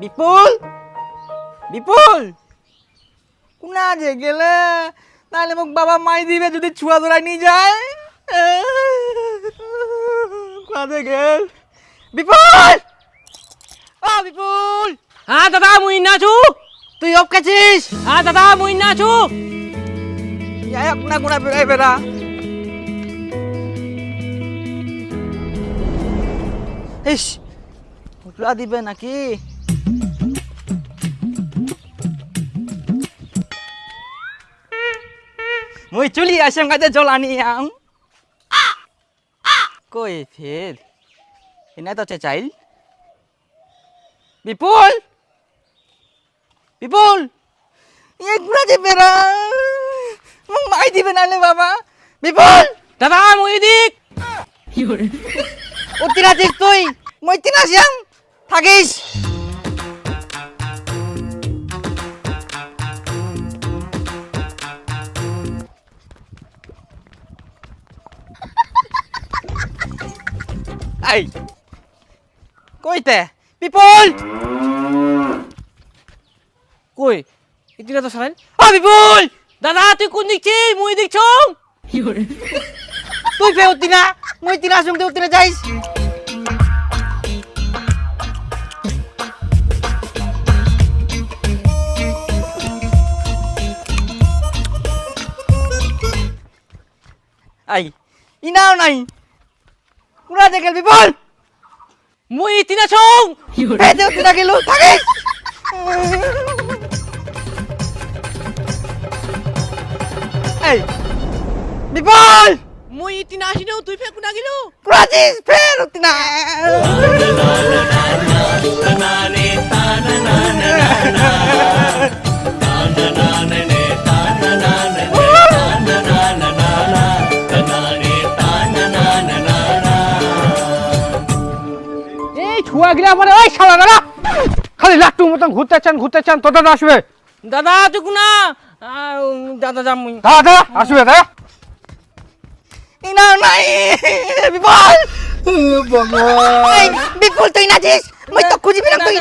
বিপুল বিপুল কোনা যে গেলে তাহলে মোক বাবা মাই দিবে যদি ছুয়া ধরাই নিয়ে যায় কোয়াদে গেল বিপুল ও বিপুল হ্যাঁ দাদা মুই না আছু। তুই অফ কাছিস হ্যাঁ দাদা মুই না আছু। কোনা কোনা বেড়াই বেড়া ইস উঠলা দিবে নাকি মুই চলি আসেম কাজে জল আনি আম কই ফের এনে তো চাইল বিপুল বিপুল এই গুড়া যে বেড়া মোক মাই দিবে নালে বাবা বিপুল দাদা মুই দিক ও তিনা দিস তুই মই তিনা আসিয়াম থাকিস এই কইতে বিপুল কই ইতিরা তো সারাইন। ও বিপুল দাদা তুই কোন দিকছিস মুই দিকছ। তুই ফে উতিনা মই তিনা আসুম তুই উতিনা যাইস আই ইনাও নাই কুড়া দেখেল বিপুল মুই ইতিনা ছং। ফেতে উতিনা গেল থাকিস এই বিপুল মুই ইতিনা আসিনো তুই ফে কোনা গিলো। কুড়াছিস ফের উতিনা এই ছুয়া গিলা মানে ওই শালা দাদা খালি লাট্টু মতন ঘুরতে চান তো দাদা আসবে দাদা তুই কোনা দাদা যাম মুই। দাদা আসবে দাদা ইনাও নাই বিপুল এই বিপুল তুই নাচিস মই তো খুঁজিবি না তুই